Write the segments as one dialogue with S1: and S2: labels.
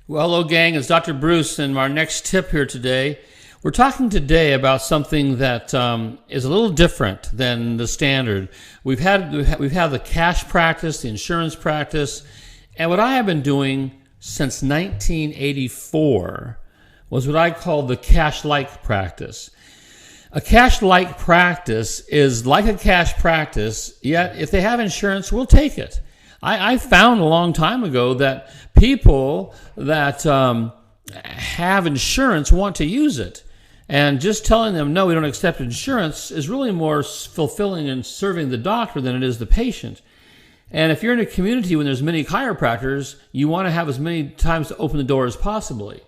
S1: Well, hello, gang. It's Dr. Bruce, and our next tip here today. We're talking today about something that is a little different than the standard. We've had the cash practice, the insurance practice, and what I have been doing since 1984 was what I call the cash-like practice. A cash-like practice is like a cash practice, yet if they have insurance, we'll take it. I found a long time ago that people that have insurance want to use it. And just telling them, no, we don't accept insurance is really more fulfilling and serving the doctor than it is the patient. And if you're in a community when there's many chiropractors, you want to have as many times to open the door as possibly.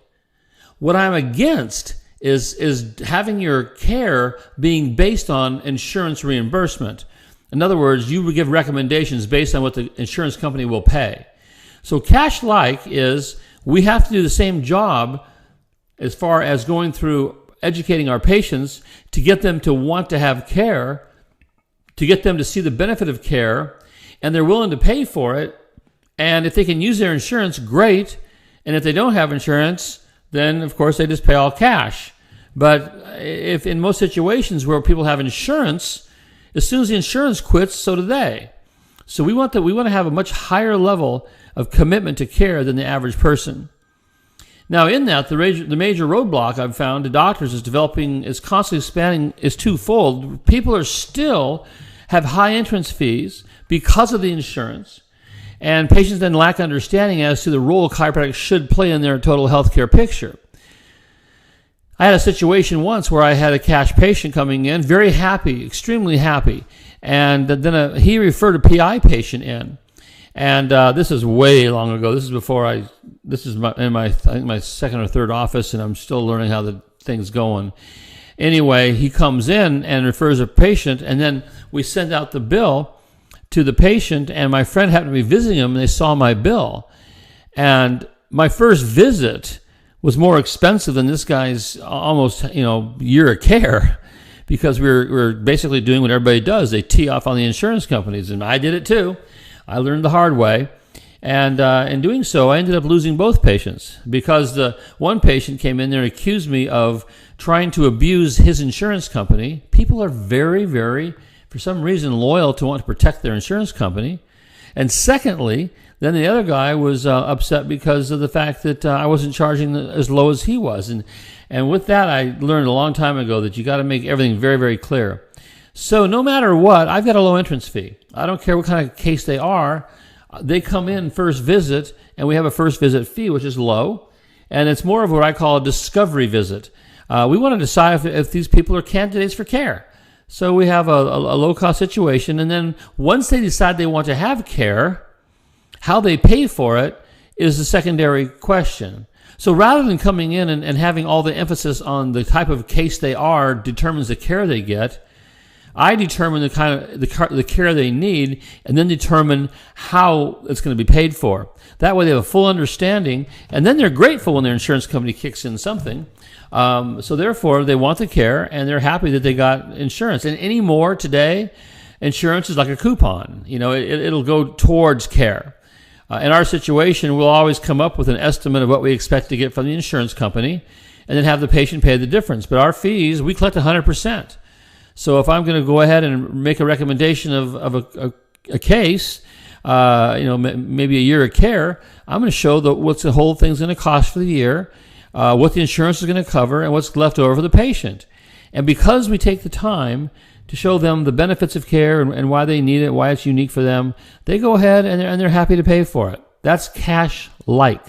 S1: What I'm against is having your care being based on insurance reimbursement. In other words, you would give recommendations based on what the insurance company will pay. So cash-like is we have to do the same job as far as going through educating our patients to get them to want to have care, to get them to see the benefit of care, and they're willing to pay for it. And if they can use their insurance, great. And if they don't have insurance, then of course they just pay all cash. But if in most situations where people have insurance, as soon as the insurance quits, so do they. So we want to have a much higher level of commitment to care than the average person. Now, in that, the major roadblock I've found to doctors is constantly expanding, is twofold. People are still have high entrance fees because of the insurance, and patients then lack understanding as to the role chiropractic should play in their total healthcare picture. I had a situation once where I had a cash patient coming in, very happy, extremely happy, and then he referred a PI patient in. And this is way long ago. This is before this is I think my second or third office, and I'm still learning how the thing's going. Anyway, he comes in and refers a patient, and then we send out the bill to the patient, and my friend happened to be visiting him, and they saw my bill. And my first visit was more expensive than this guy's almost, year of care, because we're basically doing what everybody does. They tee off on the insurance companies, and I did it too. I learned the hard way, and in doing so, I ended up losing both patients because the one patient came in there and accused me of trying to abuse his insurance company. People are very, very, for some reason, loyal to want to protect their insurance company. And secondly, then the other guy was upset because of the fact that I wasn't charging as low as he was. And with that, I learned a long time ago that you got to make everything very, very clear. So no matter what, I've got a low entrance fee. I don't care what kind of case they are. They come in first visit, and we have a first visit fee, which is low. And it's more of what I call a discovery visit. We want to decide if these people are candidates for care. So we have a low-cost situation. And then once they decide they want to have care, how they pay for it is a secondary question. So rather than coming in and having all the emphasis on the type of case they are determines the care they get, I determine the kind of the care they need, and then determine how it's going to be paid for. That way, they have a full understanding, and then they're grateful when their insurance company kicks in something. So therefore, they want the care, and they're happy that they got insurance. And anymore today, insurance is like a coupon. It'll go towards care. In our situation, we'll always come up with an estimate of what we expect to get from the insurance company, and then have the patient pay the difference. But our fees, we collect 100%. So if I'm going to go ahead and make a recommendation of a case, maybe a year of care, I'm going to show what the whole thing's going to cost for the year, what the insurance is going to cover, and what's left over for the patient. And because we take the time to show them the benefits of care and why they need it, why it's unique for them, they go ahead and they're happy to pay for it. That's cash-like.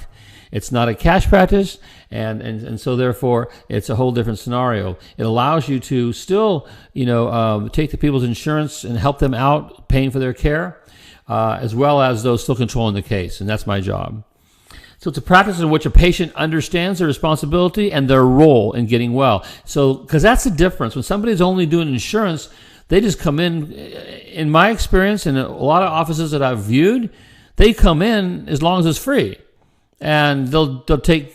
S1: It's not a cash practice, and so therefore it's a whole different scenario. It allows you to still, take the people's insurance and help them out paying for their care, as well as those still controlling the case, and that's my job. So it's a practice in which a patient understands their responsibility and their role in getting well. So, because that's the difference. When somebody's only doing insurance, they just come in my experience, in a lot of offices that I've viewed, they come in as long as it's free. And they'll take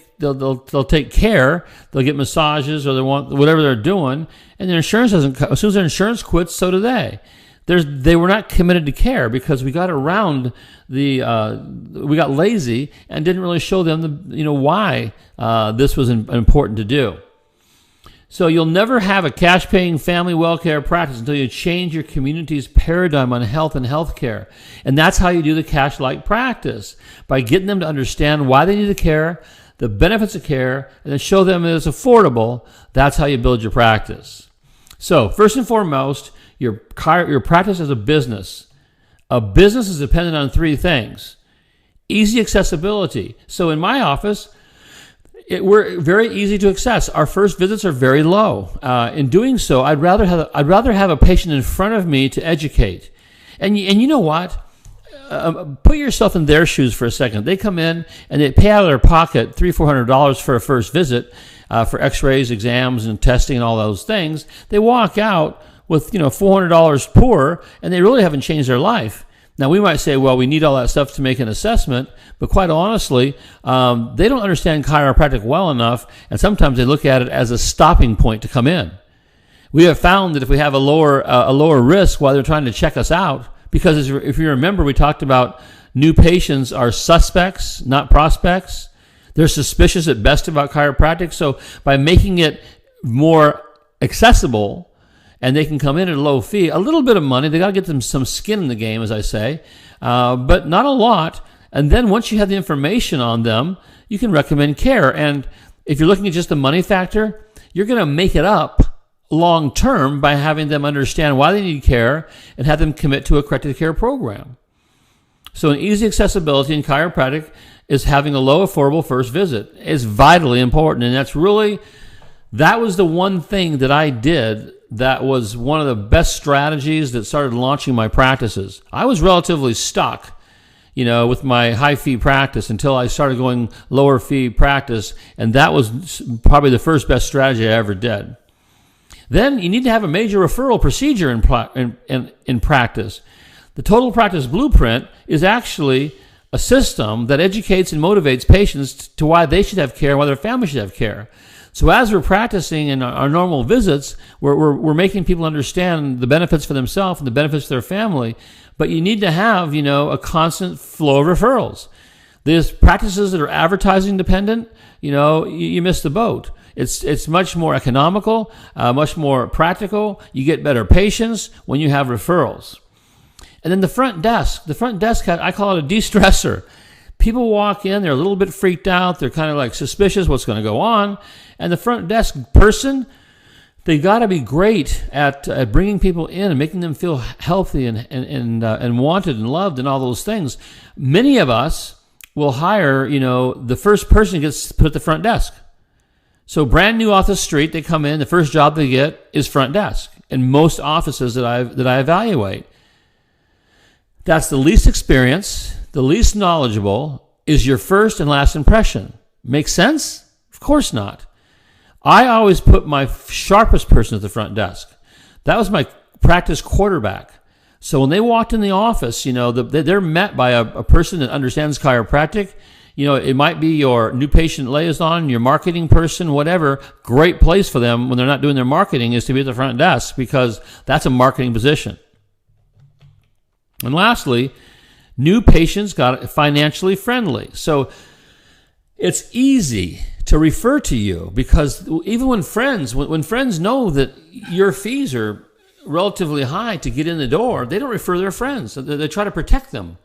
S1: care. They'll get massages, or they want whatever they're doing, and their insurance doesn't. As soon as their insurance quits, so do they. They were not committed to care because we got around we got lazy and didn't really show them why this was important to do. So you'll never have a cash-paying family well-care practice until you change your community's paradigm on health and healthcare. And that's how you do the cash-like practice, by getting them to understand why they need the care, the benefits of care, and then show them that it's affordable. That's how you build your practice. So first and foremost, your practice as a business. A business is dependent on three things. Easy accessibility. So in my office, we're very easy to access. Our first visits are very low. In doing so, I'd rather have a patient in front of me to educate. And you know what? Put yourself in their shoes for a second. They come in and they pay out of their pocket $300-400 for a first visit, for X-rays, exams, and testing, and all those things. They walk out with $400 poor, and they really haven't changed their life. Now, we might say, well, we need all that stuff to make an assessment, but quite honestly, they don't understand chiropractic well enough, and sometimes they look at it as a stopping point to come in. We have found that if we have a lower risk while they're trying to check us out, because if you remember, we talked about new patients are suspects, not prospects. They're suspicious at best about chiropractic, so by making it more accessible, and they can come in at a low fee, a little bit of money. They got to get them some skin in the game, as I say, but not a lot. And then once you have the information on them, you can recommend care. And if you're looking at just the money factor, you're going to make it up long term by having them understand why they need care and have them commit to a corrective care program. So an easy accessibility in chiropractic is having a low, affordable first visit. It's vitally important, and that was the one thing that I did that was one of the best strategies that started launching my practices. I was relatively stuck, with my high fee practice until I started going lower fee practice, and that was probably the first best strategy I ever did. Then you need to have a major referral procedure in practice. The Total Practice Blueprint is actually a system that educates and motivates patients to why they should have care and why their family should have care. So as we're practicing in our normal visits, we're making people understand the benefits for themselves and the benefits for their family, but you need to have, a constant flow of referrals. There's practices that are advertising dependent, you miss the boat. It's much more economical, much more practical. You get better patients when you have referrals. And then the front desk, I call it a de-stressor. People walk in, they're a little bit freaked out, they're kind of like suspicious what's going to go on, and the front desk person, they got to be great at bringing people in and making them feel healthy and wanted and loved and all those things. Many of us will hire, the first person gets put at the front desk. So brand new off the street, they come in, the first job they get is front desk in most offices that I evaluate. That's the least experience, the least knowledgeable, is your first and last impression. Make sense? Of course not. I always put my sharpest person at the front desk. That was my practice quarterback. So when they walked in the office, they're met by a person that understands chiropractic. It might be your new patient liaison, your marketing person, whatever. Great place for them when they're not doing their marketing is to be at the front desk, because that's a marketing position. And lastly, new patients got financially friendly. So it's easy to refer to you, because even when friends know that your fees are relatively high to get in the door, they don't refer their friends. They try to protect them.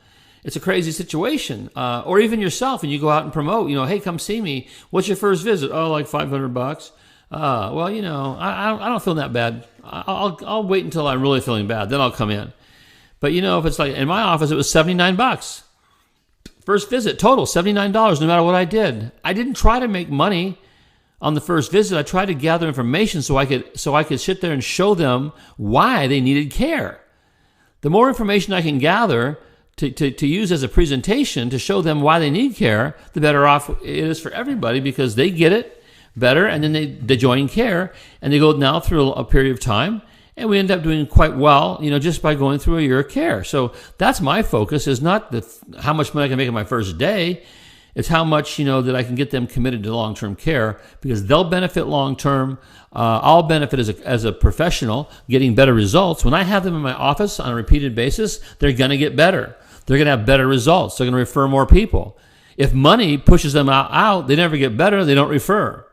S1: It's a crazy situation. Or even yourself, and you go out and promote, hey, come see me. What's your first visit? Oh, like $500. Well, I don't feel that bad. I'll wait until I'm really feeling bad. Then I'll come in. But if it's like in my office, it was $79. First visit, total $79, no matter what I did. I didn't try to make money on the first visit. I tried to gather information so I could sit there and show them why they needed care. The more information I can gather to use as a presentation to show them why they need care, the better off it is for everybody, because they get it better, and then they join care, and they go now through a period of time. And we end up doing quite well, just by going through a year of care. So that's my focus, is not how much money I can make in my first day. It's how much, that I can get them committed to long-term care, because they'll benefit long-term. I'll benefit as a professional, getting better results. When I have them in my office on a repeated basis, they're going to get better. They're going to have better results. They're going to refer more people. If money pushes them out, they never get better. They don't refer.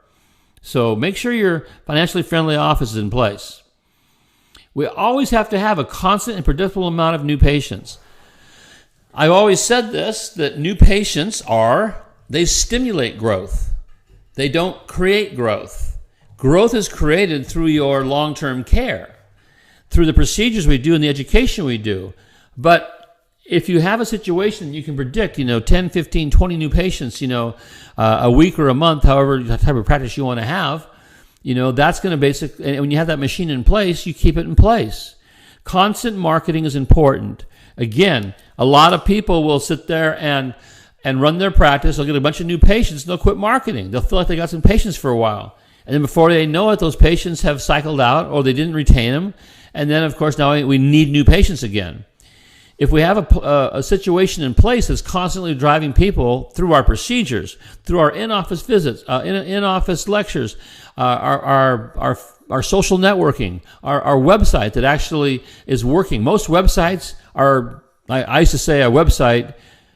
S1: So make sure your financially friendly office is in place. We always have to have a constant and predictable amount of new patients. I've always said this, that new patients they stimulate growth. They don't create growth. Growth is created through your long-term care, through the procedures we do and the education we do. But if you have a situation you can predict, 10, 15, 20 new patients, a week or a month, however type of practice you want to have, that's going to and when you have that machine in place, you keep it in place. Constant marketing is important. Again, a lot of people will sit there and run their practice. They'll get a bunch of new patients, and they'll quit marketing. They'll feel like they got some patients for a while. And then before they know it, those patients have cycled out, or they didn't retain them. And then, of course, now we need new patients again. If we have a situation in place that's constantly driving people through our procedures, through our in-office visits, in-office lectures, our social networking, our website that actually is working. Most websites are, I used to say, a website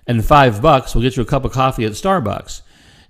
S1: and $5 will get you a cup of coffee at Starbucks.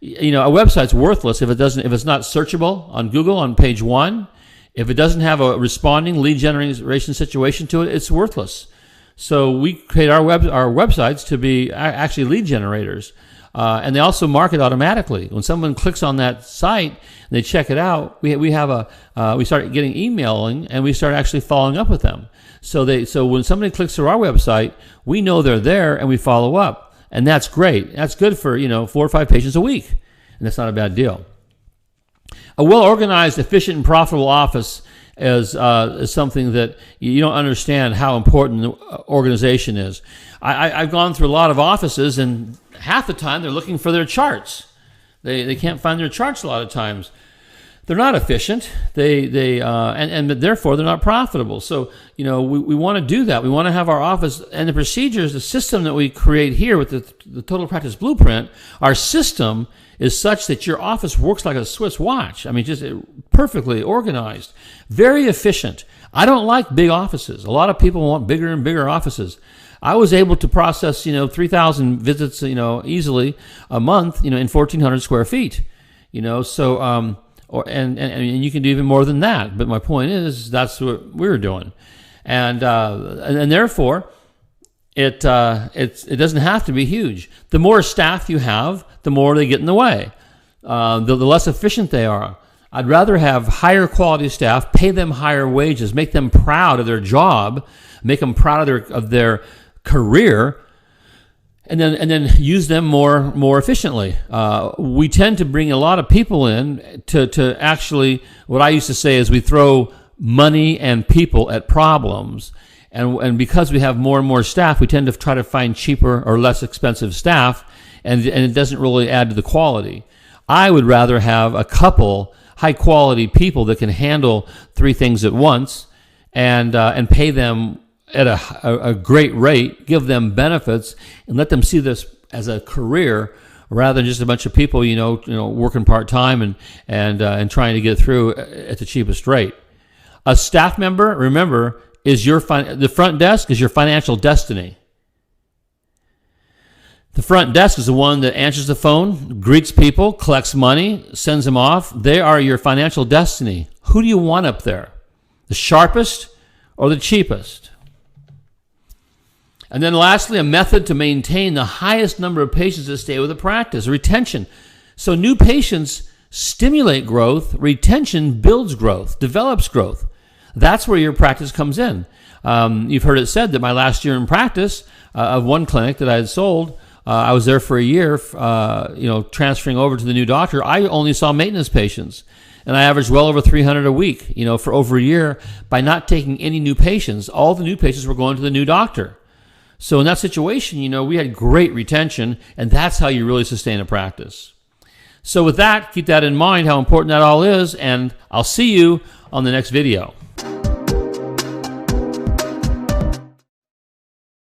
S1: A website's worthless if it's not searchable on Google on page 1. If it doesn't have a responding lead generation situation to it, it's worthless. So we create our websites to be actually lead generators. And they also market automatically. When someone clicks on that site and they check it out, we start getting emailing, and we start actually following up with them. So when somebody clicks through our website, we know they're there and we follow up. And that's great. That's good for 4 or 5 patients a week. And that's not a bad deal. A well-organized, efficient, and profitable office is something that you don't understand how important the organization is. I've gone through a lot of offices, and half the time they're looking for their charts. They can't find their charts a lot of times. They're not efficient. And therefore they're not profitable. So we want to do that. We want to have our office and the procedures, the system that we create here with the Total Practice Blueprint. Our system is such that your office works like a Swiss watch. I mean, just perfectly organized, very efficient. I don't like big offices. A lot of people want bigger and bigger offices. I was able to process 3,000 visits easily a month in 1,400 square feet. So. And you can do even more than that. But my point is, that's what we're doing, and therefore, it doesn't have to be huge. The more staff you have, the more they get in the way. The less efficient they are. I'd rather have higher quality staff, pay them higher wages, make them proud of their job, make them proud of their career. And then use them more efficiently. We tend to bring a lot of people in to actually, what I used to say is, we throw money and people at problems. And because we have more and more staff, we tend to try to find cheaper or less expensive staff, and it doesn't really add to the quality. I would rather have a couple high quality people that can handle 3 things at once, and pay them at a great rate, give them benefits, and let them see this as a career rather than just a bunch of people, working part-time and trying to get through at the cheapest rate. A staff member, remember, is the front desk is your financial destiny. The front desk is the one that answers the phone, greets people, collects money, sends them off. They are your financial destiny. Who do you want up there? The sharpest or the cheapest? And then lastly, a method to maintain the highest number of patients that stay with a practice, retention. So new patients stimulate growth, retention builds growth, develops growth. That's where your practice comes in. You've heard it said that my last year in practice of one clinic that I had sold, I was there for a year, transferring over to the new doctor. I only saw maintenance patients, and I averaged well over 300 a week, for over a year by not taking any new patients. All the new patients were going to the new doctor. So in that situation, we had great retention, and that's how you really sustain a practice. So with that, keep that in mind, how important that all is, and I'll see you on the next video.